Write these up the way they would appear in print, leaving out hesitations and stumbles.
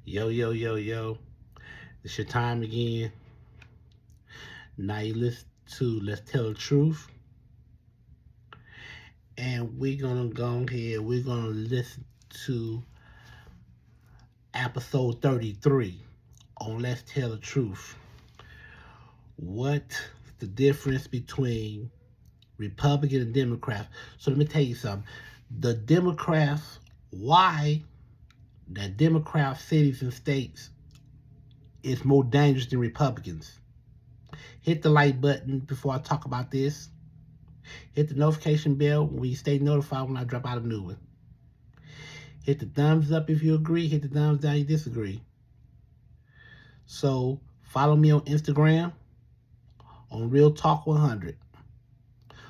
Yo, yo, yo, yo. It's your time again. Now you listen to Let's Tell the Truth. And we're going to go ahead. We're going to listen to episode 33 on Let's Tell the Truth. What's the difference between Republican and Democrats? So let me tell you something. The Democrats, why the Democrat cities and states is more dangerous than Republicans. Hit the like button before I talk about this. Hit the notification bell when you stay notified when I drop out a new one. Hit the thumbs up if you agree. Hit the thumbs down if you disagree. So follow me on Instagram on Real Talk 100.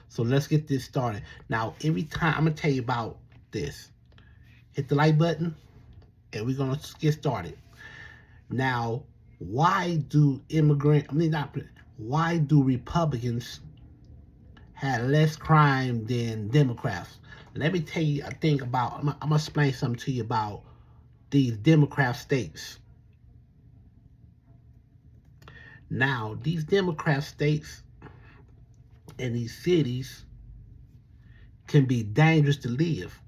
So let's get this started. Now, every time I'm going to tell you about this. Hit the like button and we're going to get started. Now, why do Republicans had less crime than Democrats? Let me tell you a thing about, I'm going to explain something to you about these Democrat states. Now, these Democrat states and these cities can be dangerous to live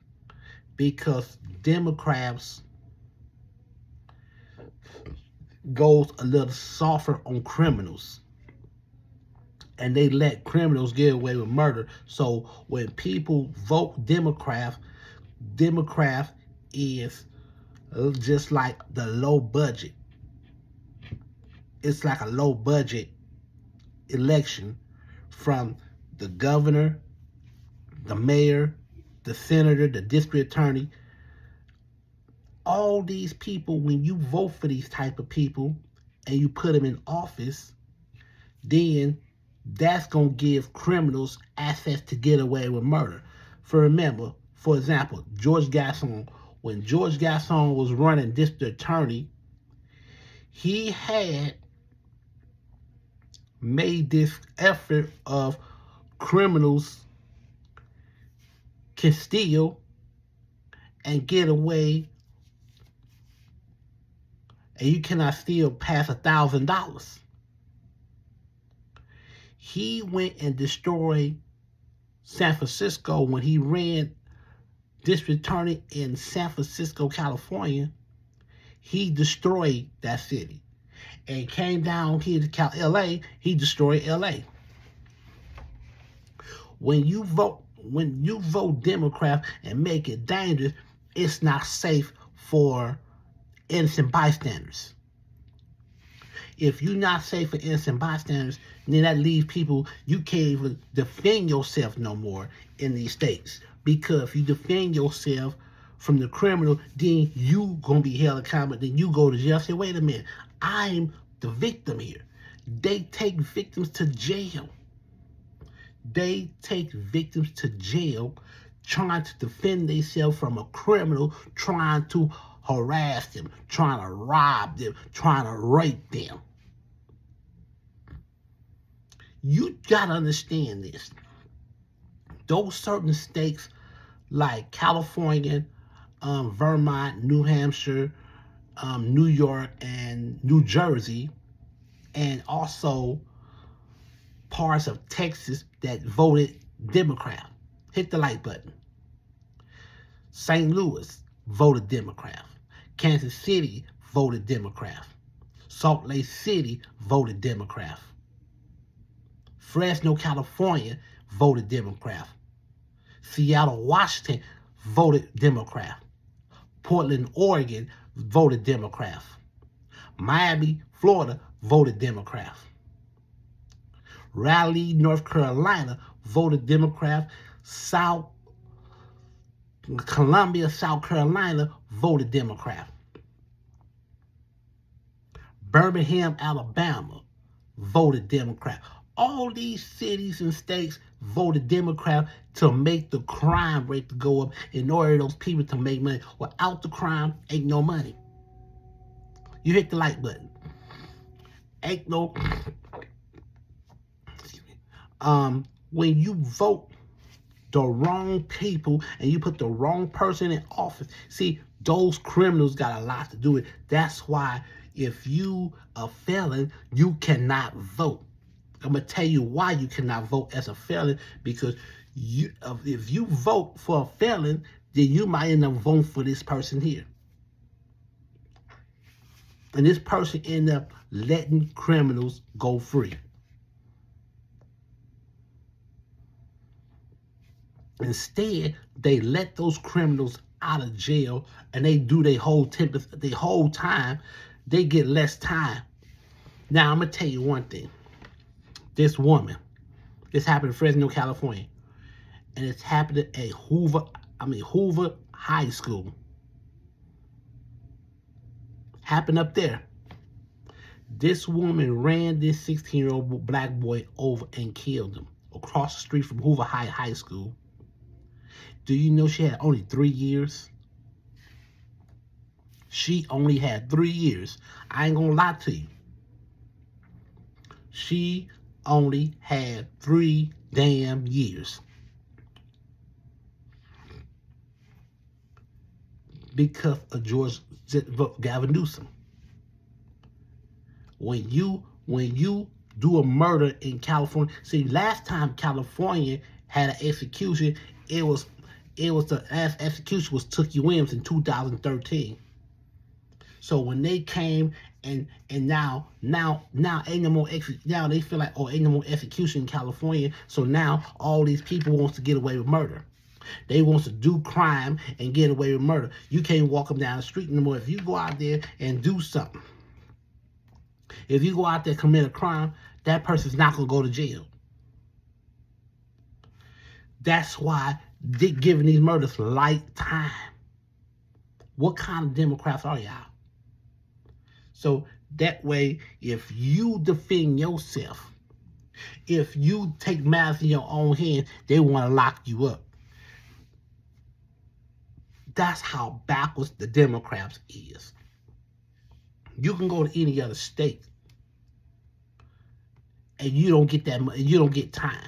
because Democrats goes a little softer on criminals. And they let criminals get away with murder. So when people vote Democrat is just like the low budget. It's like a low budget election from the governor, the mayor, the senator, the district attorney. All these people, when you vote for these type of people and you put them in office, then that's going to give criminals access to get away with murder. For example, George Gascon. When George Gascon was running district attorney, he had made this effort of criminals can steal and get away, and you cannot steal past $1,000. He went and destroyed San Francisco when he ran district attorney in San Francisco, California. He destroyed that city. And came down here to LA, he destroyed LA. When you vote Democrat and make it dangerous, it's not safe for innocent bystanders. If you're not safe for innocent bystanders, then that leaves people, you can't even defend yourself no more in these states. Because if you defend yourself from the criminal, then you gonna be held accountable. Then you go to jail. Say, wait a minute, I'm the victim here. They take victims to jail. They take victims to jail trying to defend themselves from a criminal trying to harass them, trying to rob them, trying to rape them. You gotta understand this. Those certain states like California, Vermont, New Hampshire, New York, and New Jersey, and also parts of Texas that voted Democrat. Hit the like button. St. Louis voted Democrat. Kansas City voted Democrat. Salt Lake City voted Democrat. Fresno, California voted Democrat. Seattle, Washington voted Democrat. Portland, Oregon voted Democrat. Miami, Florida voted Democrat. Raleigh, North Carolina voted Democrat. Columbia, South Carolina voted Democrat. Birmingham, Alabama voted Democrat. All these cities and states voted Democrat to make the crime rate to go up in order for those people to make money. Without the crime, ain't no money. You hit the like button. Ain't no... when you vote the wrong people and you put the wrong person in office, see, Those criminals got a lot to do with it. That's why if you a felon, you cannot vote. I'm gonna tell you why you cannot vote as a felon, because if you vote for a felon, then you might end up voting for this person here. And this person end up letting criminals go free. Instead, they let those criminals out of jail and they do their whole time. They get less time. Now, I'm going to tell you one thing. This woman, this happened in Fresno, California. And it's happened at Hoover High School. Happened up there. This woman ran this 16-year-old black boy over and killed him across the street from Hoover High School. Do you know she had only 3 years? She only had 3 years. I ain't gonna lie to you. She only had 3 damn years. Because of Gavin Newsom. When you do a murder in California, see, last time California had an execution, the last execution was Tookie Williams in 2013. So when they came and now ain't no more now they feel like, oh, ain't no more execution in California. So now all these people wants to get away with murder. They wants to do crime and get away with murder. You can't walk them down the street anymore. If you go out there and do something, if you go out there and commit a crime, that person's not going to go to jail. That's why they're giving these murders light time. What kind of Democrats are y'all? So that way, if you defend yourself, if you take matters in your own hands, they want to lock you up. That's how backwards the Democrats is. You can go to any other state and you don't get that, you don't get time.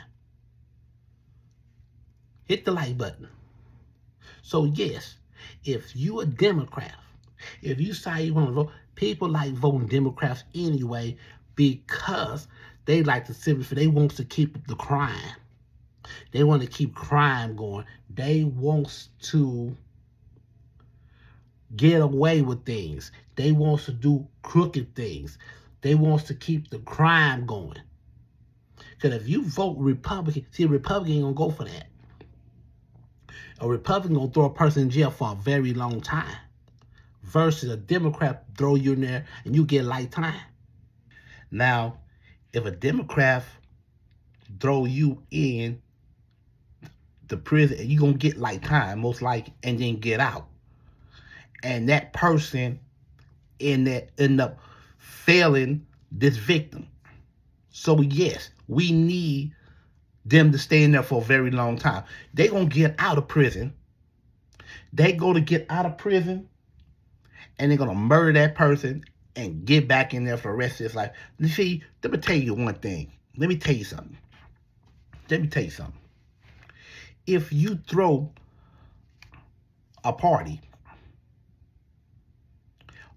Hit the like button. So yes, if you a Democrat, if you say you want to vote, people like voting Democrats anyway because they like the civil, they want to keep the crime. They want to keep crime going. They want to get away with things. They want to do crooked things. They want to keep the crime going. Because if you vote Republican, see, a Republican ain't going to go for that. A Republican going to throw a person in jail for a very long time. Versus a Democrat throw you in there and you get light time. Now, if a Democrat throw you in the prison, you're going to get light time, most likely, and then get out. And that person end up failing this victim. So yes, we need them to stay in there for a very long time. They're going to get out of prison. They go to get out of prison and they're going to murder that person and get back in there for the rest of his life. You see, let me tell you one thing. Let me tell you something. If you throw a party,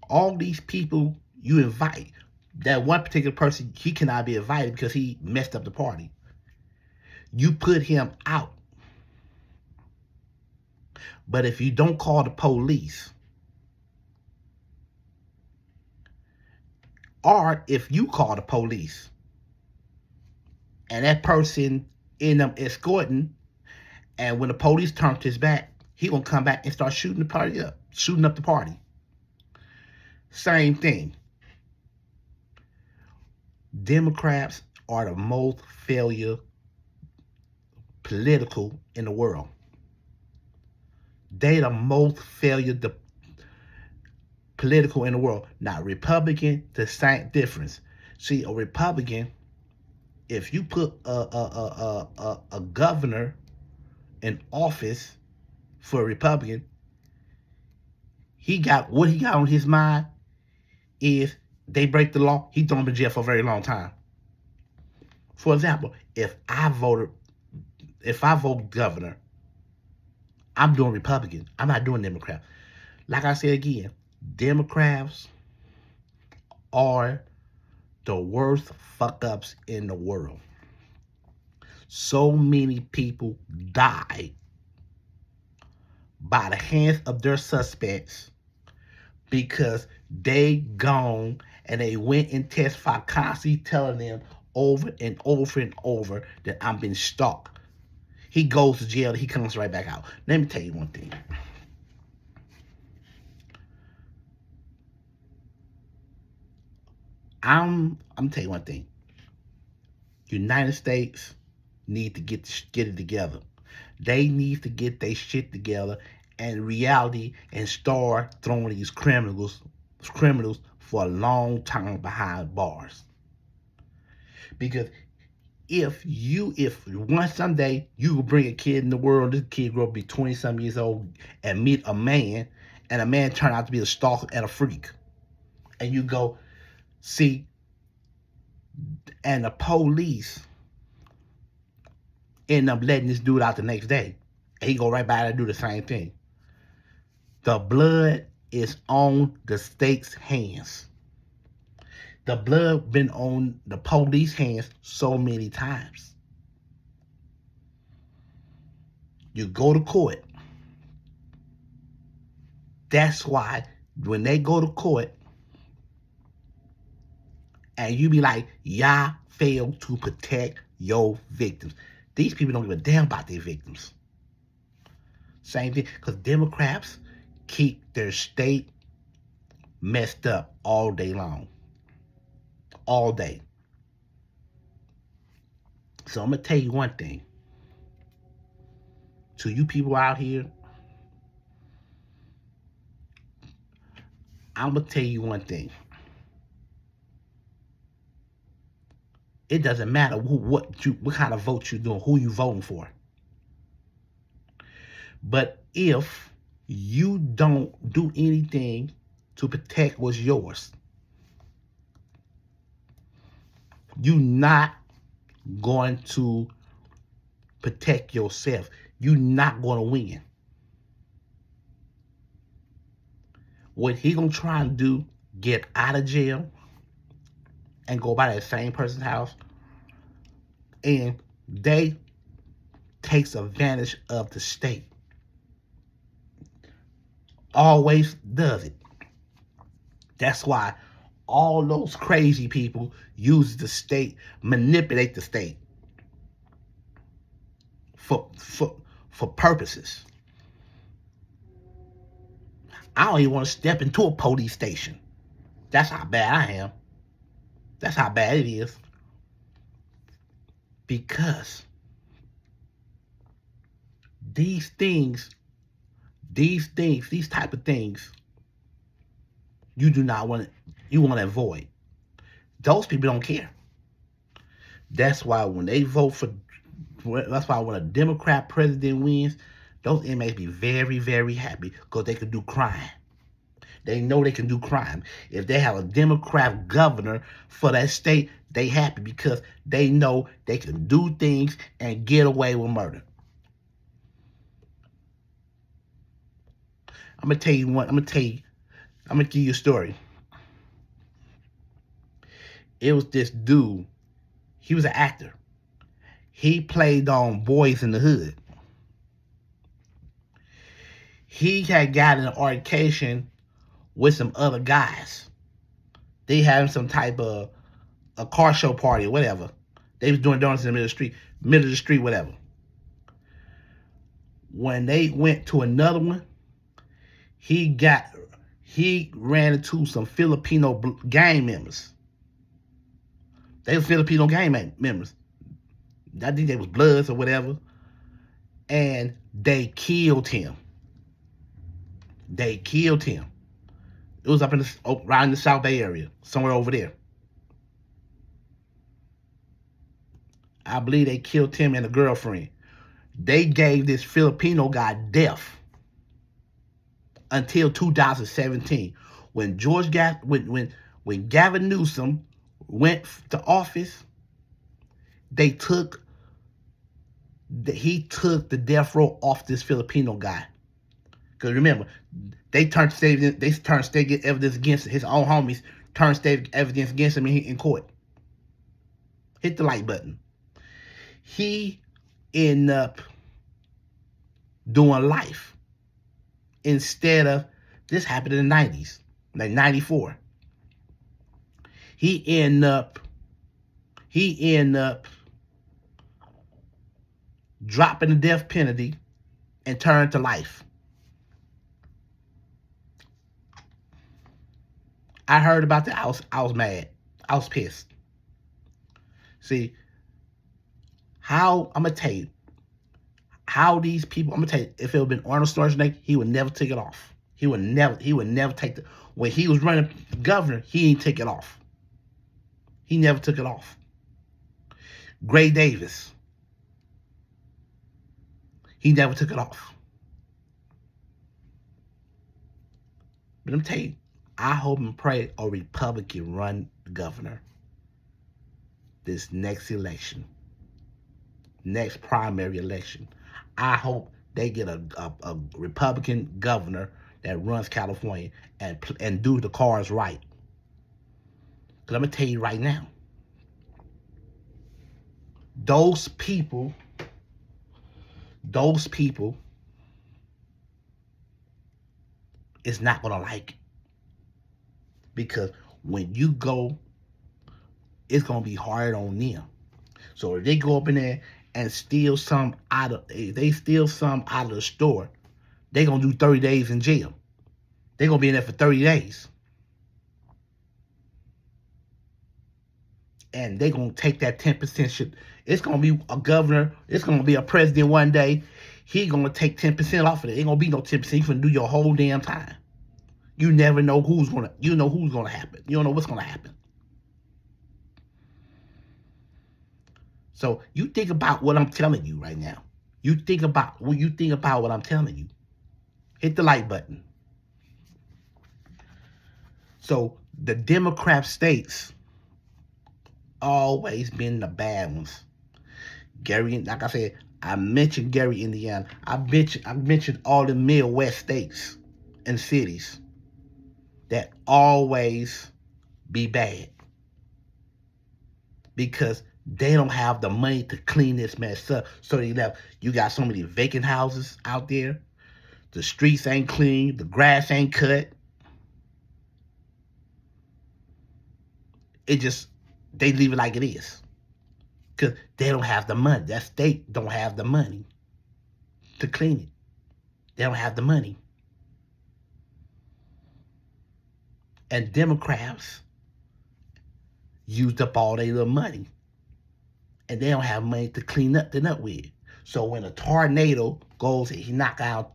all these people you invite, that one particular person, he cannot be invited because he messed up the party. You put him out. But if you don't call the police, or if you call the police and that person end up escorting, and when the police turn his back, he gonna come back and start shooting the party up, shooting up the party. Same thing. Democrats are the most failure political in the world. They the most failure political in the world. Now, Republican, the same difference. See, a Republican, if you put a governor in office for a Republican, what he got on his mind is they break the law, he throw him in jail for a very long time. For example, if I vote governor, I'm doing Republican. I'm not doing Democrat. Like I said again, Democrats are the worst fuck ups in the world. So many people died by the hands of their suspects because they gone and they went and testified, constantly telling them over and over and over that I'm being stalked. He goes to jail, he comes right back out. Let me tell you one thing. I'm tell you one thing. United States need to get it together. They need to get their shit together and reality and start throwing these criminals for a long time behind bars. Because if one someday you will bring a kid in the world, this kid grow up be 20-some years old and meet a man, and a man turn out to be a stalker and a freak, and you go see, and the police end up letting this dude out the next day, and he go right by and do the same thing. The blood is on the state's hands. The blood been on the police hands so many times. You go to court. That's why when they go to court and you be like, y'all failed to protect your victims. These people don't give a damn about their victims. Same thing, because Democrats keep their state messed up all day long. All day. So I'm going to tell you one thing. To you people out here, I'm going to tell you one thing. It doesn't matter what kind of vote you're doing, who you voting for. But if you don't do anything to protect what's yours, you're not going to protect yourself. You're not going to win. What he gonna try and do, get out of jail and go by that same person's house, and they takes advantage of the state. Always does it. That's why all those crazy people use the state, manipulate the state for purposes. I don't even want to step into a police station. That's how bad I am. That's how bad it is. Because these type of things, you do not want to, you want to avoid. Those people don't care. That's why when they vote for, that's why when a Democrat president wins, those inmates be very, very happy because they can do crime. They know they can do crime. If they have a Democrat governor for that state, they happy because they know they can do things and get away with murder. I'm gonna give you a story. It was this dude. He was an actor. He played on Boys in the Hood. He had got in an altercation with some other guys. They having some type of a car show party or whatever. They was doing donuts in the middle of the street, whatever. When they went to another one, he ran into some Filipino gang members. They were Filipino gang members. I think they was Bloods or whatever. And they killed him. They killed him. It was up in around the South Bay area, somewhere over there. I believe they killed him and a girlfriend. They gave this Filipino guy death until 2017, when when Gavin Newsom went to office. He took the death row off this Filipino guy. Because remember, They turned state evidence against his own homies, turned state evidence against him in court. Hit the like button. He ended up doing life instead of, this happened in the 90s, like 94. He ended up dropping the death penalty and turned to life. I heard about that. I was mad. I was pissed. See, I'm gonna tell you how these people. I'm gonna tell you, if it would have been Arnold Schwarzenegger, he would never take it off. He would never take the. When he was running governor, he didn't take it off. He never took it off. Gray Davis, he never took it off. But I'm telling you, I hope and pray a Republican run governor this next election, next primary election. I hope they get a Republican governor that runs California and do the cards right. Because I'm going to tell you right now, those people is not going to like it. Because when you go, it's going to be hard on them. So if they go up in there and steal some out of the store, they're going to do 30 days in jail. They're going to be in there for 30 days. And they're going to take that 10% shit. It's going to be a governor. It's going to be a president one day. He's going to take 10% off of it. Ain't going to be no 10%. You're going to do your whole damn time. You never know who's going to happen. You don't know what's going to happen. So you think about what I'm telling you right now. You think about what I'm telling you. Hit the like button. So the Democrat states always been the bad ones. Gary, like I said, I mentioned Gary, Indiana. I mentioned all the Midwest states and cities that always be bad because they don't have the money to clean this mess up. So they left. You got so many vacant houses out there. The streets ain't clean. The grass ain't cut. They leave it like it is. Because they don't have the money. That state don't have the money to clean it. They don't have the money. And Democrats used up all their little money. And they don't have money to clean up with. So when a tornado goes and he knock out,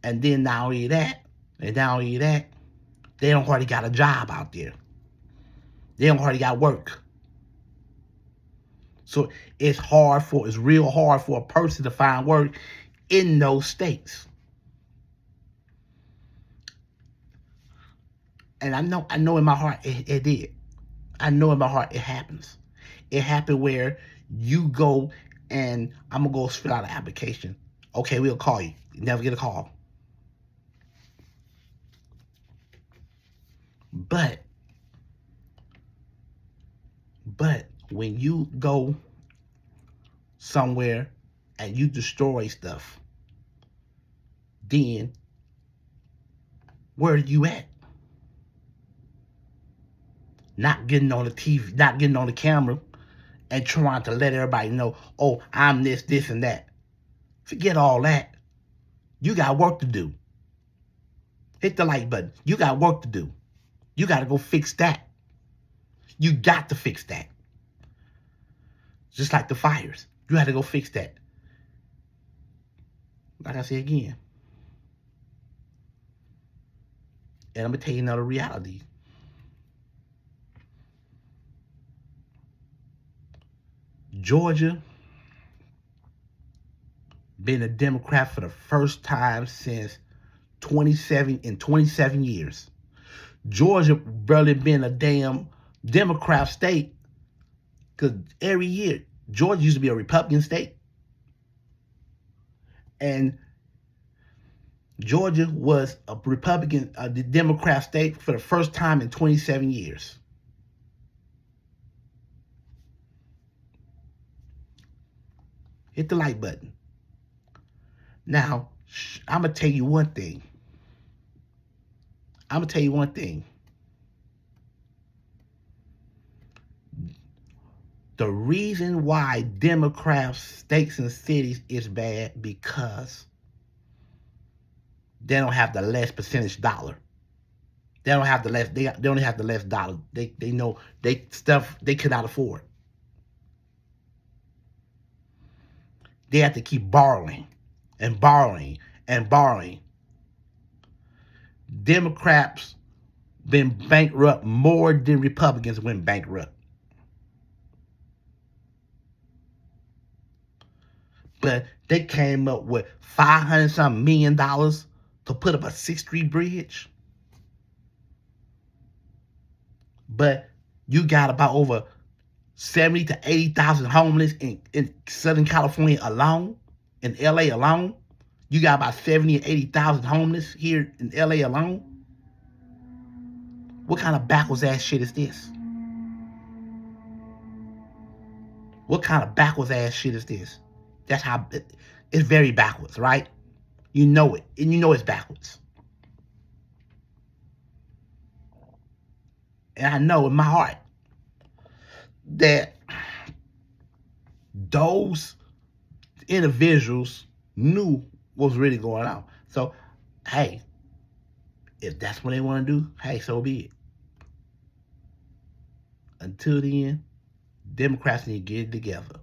and then not only that, they don't hardly got a job out there. They don't hardly got work. So it's real hard for a person to find work in those states. And I know in my heart it did. I know in my heart it happens. It happened where you go and I'm going to go fill out an application. Okay, we'll call you. You never get a call. But when you go somewhere and you destroy stuff, then where are you at? Not getting on the TV, not getting on the camera and trying to let everybody know, oh, I'm this, and that. Forget all that. You got work to do. Hit the like button. You got work to do. You got to go fix that. You got to fix that. Just like the fires. You had to go fix that. Like I said again. And I'm going to tell you another reality. Georgia been a Democrat for the first time since 27 years. Georgia barely been a damn Democrat state because every year Georgia used to be a Republican state, and Georgia was a the Democrat state for the first time in 27 years. Hit the like button. Now, I'm going to tell you one thing. The reason why Democrats, states, and cities is bad because they don't have the less percentage dollar. They don't have the less. They only have the less dollar. They know stuff they cannot afford. They have to keep borrowing and borrowing and borrowing. Democrats been bankrupt more than Republicans went bankrupt. But they came up with $500-something million to put up a 6th Street bridge. But you got about over 70 to 80,000 homeless in Southern California alone, in LA alone. You got about 70 or 80,000 homeless here in LA alone. What kind of backwards ass shit is this? What kind of backwards ass shit is this? That's how it's very backwards, right? You know it, and you know it's backwards. And I know in my heart that those individuals knew what was really going on. So, hey, if that's what they want to do, hey, so be it. Until then, Democrats need to get it together.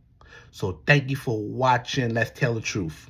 So thank you for watching Let's Tell the Truth.